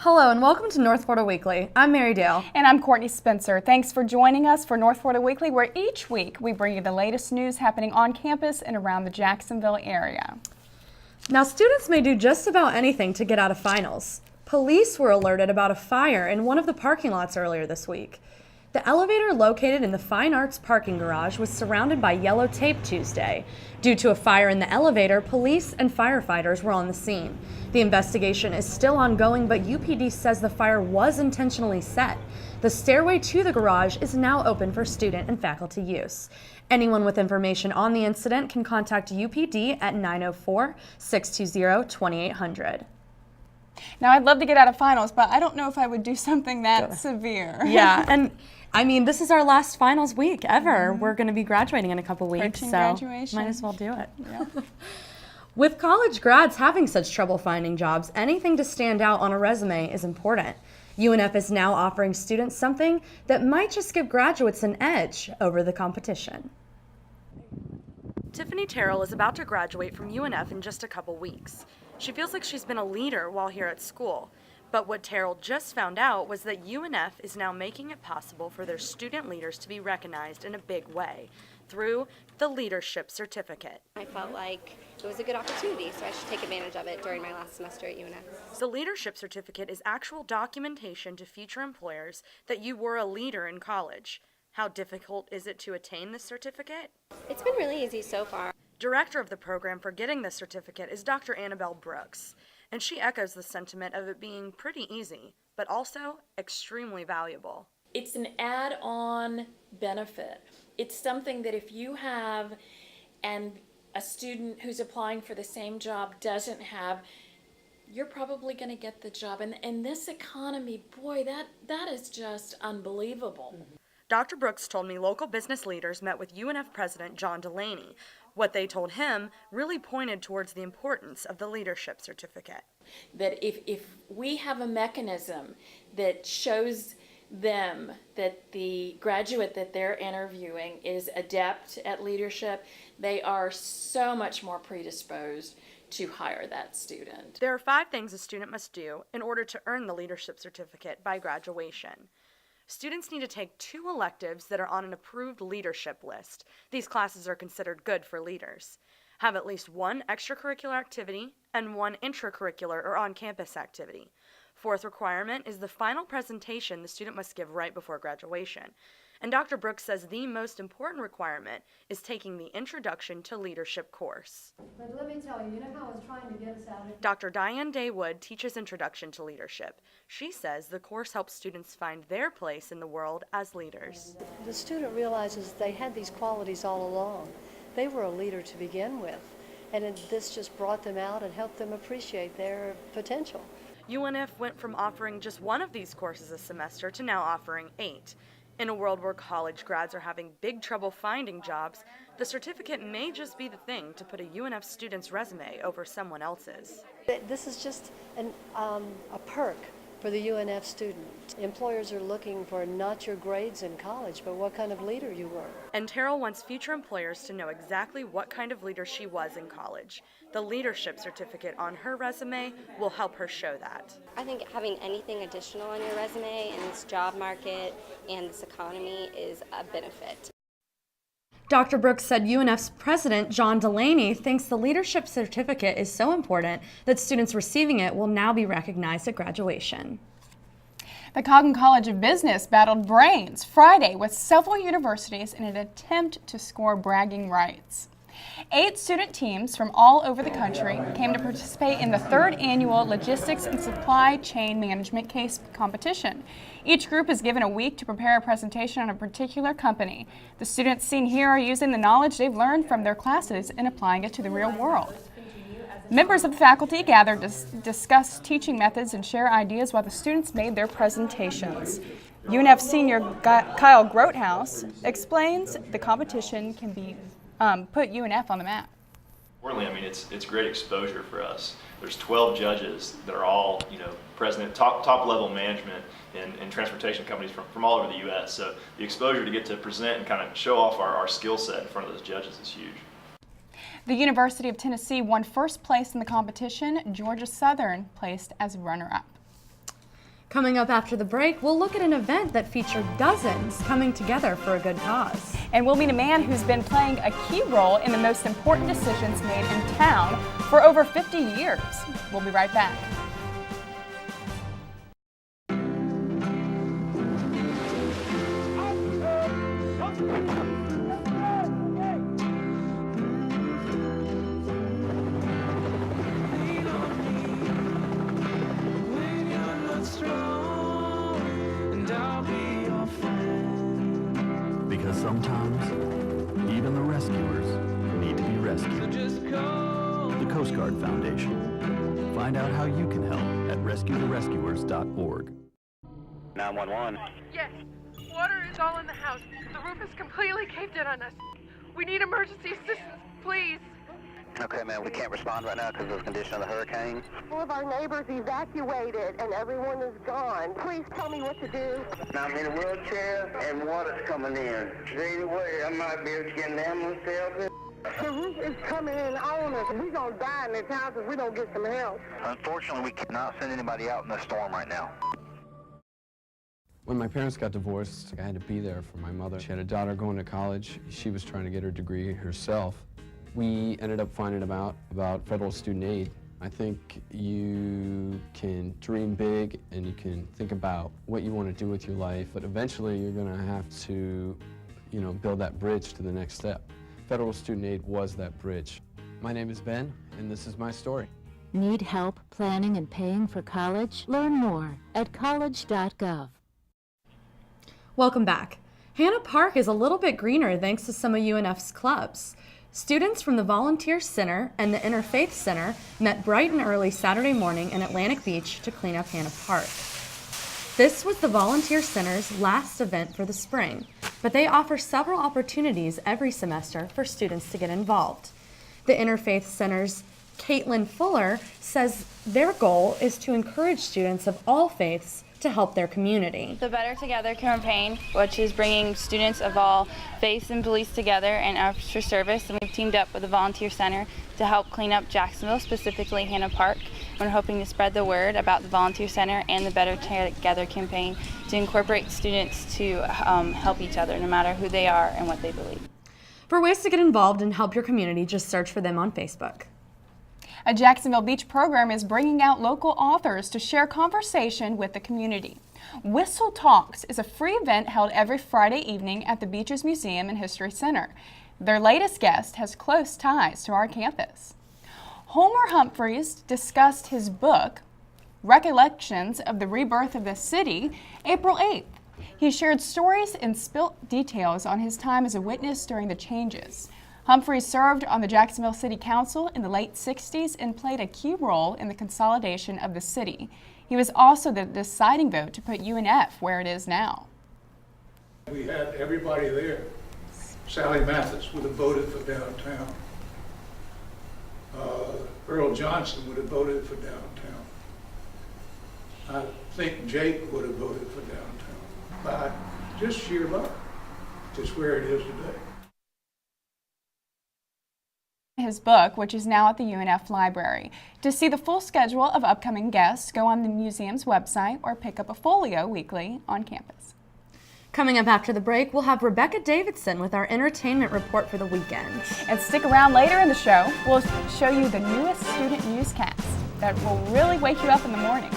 Hello and welcome to North Florida Weekly. I'm Mary Dale. And I'm Courtney Spencer. Thanks for joining us for North Florida Weekly, where each week we bring you the latest news happening on campus and around the Jacksonville area. Now, students may do just about anything to get out of finals. Police were alerted about a fire in one of the parking lots earlier this week. The elevator located in the Fine Arts parking garage was surrounded by yellow tape Tuesday. Due to a fire in the elevator, police and firefighters were on the scene. The investigation is still ongoing, but UPD says the fire was intentionally set. The stairway to the garage is now open for student and faculty use. Anyone with information on the incident can contact UPD at 904-620-2800. Now, I'd love to get out of finals, but I don't know if I would do something that severe. Yeah, and I mean, this is our last finals week ever. We're going to be graduating in a couple weeks, so graduation. Might as well do it. Yeah. With college grads having such trouble finding jobs, anything to stand out on a resume is important. UNF is now offering students something that might just give graduates an edge over the competition. Tiffany Terrell is about to graduate from UNF in just a couple weeks. She feels like she's been a leader while here at school. But what Terrell just found out was that UNF is now making it possible for their student leaders to be recognized in a big way through the Leadership Certificate. I felt like it was a good opportunity, so I should take advantage of it during my last semester at UNF. The Leadership Certificate is actual documentation to future employers that you were a leader in college. How difficult is it to attain this certificate? It's been really easy so far. Director of the program for getting this certificate is Dr. Annabelle Brooks, and she echoes the sentiment of it being pretty easy, but also extremely valuable. It's an add-on benefit. It's something that if you have and a student who's applying for the same job doesn't have, you're probably going to get the job. And in this economy, boy, that is just unbelievable. Dr. Brooks told me local business leaders met with UNF President John Delaney. What they told him really pointed towards the importance of the Leadership Certificate. That if we have a mechanism that shows them that the graduate that they're interviewing is adept at leadership, they are so much more predisposed to hire that student. There are 5 things a student must do in order to earn the Leadership Certificate by graduation. Students need to take 2 electives that are on an approved leadership list. These classes are considered good for leaders. Have at least 1 extracurricular activity and 1 intracurricular or on-campus activity. 4th requirement is the final presentation the student must give right before graduation. And Dr. Brooks says the most important requirement is taking the Introduction to Leadership course. But let me tell you, you know how I was trying to get us out of... Dr. Diane Daywood teaches Introduction to Leadership. She says the course helps students find their place in the world as leaders. The student realizes they had these qualities all along. They were a leader to begin with, and this just brought them out and helped them appreciate their potential. UNF went from offering just 1 of these courses a semester to now offering 8. In a world where college grads are having big trouble finding jobs, the certificate may just be the thing to put a UNF student's resume over someone else's. This is just a perk for the UNF student. Employers are looking for not your grades in college, but what kind of leader you were. And Terrell wants future employers to know exactly what kind of leader she was in college. The Leadership Certificate on her resume will help her show that. I think having anything additional on your resume in this job market and this economy is a benefit. Dr. Brooks said UNF's president, John Delaney, thinks the Leadership Certificate is so important that students receiving it will now be recognized at graduation. The Coggan College of Business battled brains Friday with several universities in an attempt to score bragging rights. 8 student teams from all over the country came to participate in the 3rd annual Logistics and Supply Chain Management Case Competition. Each group is given a week to prepare a presentation on a particular company. The students seen here are using the knowledge they've learned from their classes and applying it to the real world. Members of the faculty gathered to discuss teaching methods and share ideas while the students made their presentations. UNF senior Kyle Grothaus explains the competition can be put UNF on the map. Importantly, I mean, it's great exposure for us. There's 12 judges that are all, president, top level management in transportation companies from all over the U.S. So the exposure to get to present and kind of show off our skill set in front of those judges is huge. The University of Tennessee won 1st place in the competition. Georgia Southern placed as runner-up. Coming up after the break, we'll look at an event that featured dozens coming together for a good cause. And we'll meet a man who's been playing a key role in the most important decisions made in town for over 50 years. We'll be right back. Because sometimes, even the rescuers need to be rescued. The Coast Guard Foundation. Find out how you can help at rescuetherescuers.org. 911. Yes, water is all in the house. The roof is completely caved in on us. We need emergency assistance, please. Okay, man, we can't respond right now because of the condition of the hurricane. All of our neighbors evacuated and everyone is gone. Please tell me what to do. Now I'm in a wheelchair and water's coming in. Is there any way I might be able to get an ambulance help? The roof is coming in on us. We're going to die in this house if we don't get some help. Unfortunately, we cannot send anybody out in the storm right now. When my parents got divorced, I had to be there for my mother. She had a daughter going to college. She was trying to get her degree herself. We ended up finding out about federal student aid. I think you can dream big and you can think about what you want to do with your life, but eventually you're going to have to, build that bridge to the next step. Federal student aid was that bridge. My name is Ben, and this is my story. Need help planning and paying for college? Learn more at college.gov. Welcome back. Hannah Park is a little bit greener thanks to some of UNF's clubs. Students from the Volunteer Center and the Interfaith Center met bright and early Saturday morning in Atlantic Beach to clean up Hannah Park. This was the Volunteer Center's last event for the spring, but they offer several opportunities every semester for students to get involved. The Interfaith Center's Caitlin Fuller says their goal is to encourage students of all faiths to help their community. The Better Together campaign, which is bringing students of all faiths and beliefs together and extra service, and we've teamed up with the Volunteer Center to help clean up Jacksonville, specifically Hannah Park. We're hoping to spread the word about the Volunteer Center and the Better Together campaign to incorporate students to help each other, no matter who they are and what they believe. For ways to get involved and help your community, just search for them on Facebook. A Jacksonville Beach program is bringing out local authors to share conversation with the community. Whistle Talks is a free event held every Friday evening at the Beaches Museum and History Center. Their latest guest has close ties to our campus. Homer Humphreys discussed his book, Recollections of the Rebirth of the City, April 8th. He shared stories and spilt details on his time as a witness during the changes. Humphreys served on the Jacksonville City Council in the late 60s and played a key role in the consolidation of the city. He was also the deciding vote to put UNF where it is now. We had everybody there. Sally Mathis would have voted for downtown. Earl Johnson would have voted for downtown. I think Jake would have voted for downtown. By just sheer luck, just where it is today. His book, which is now at the UNF Library. To see the full schedule of upcoming guests, go on the museum's website or pick up a folio weekly on campus. Coming up after the break, we'll have Rebecca Davidson with our entertainment report for the weekend. And stick around later in the show. We'll show you the newest student newscast that will really wake you up in the morning.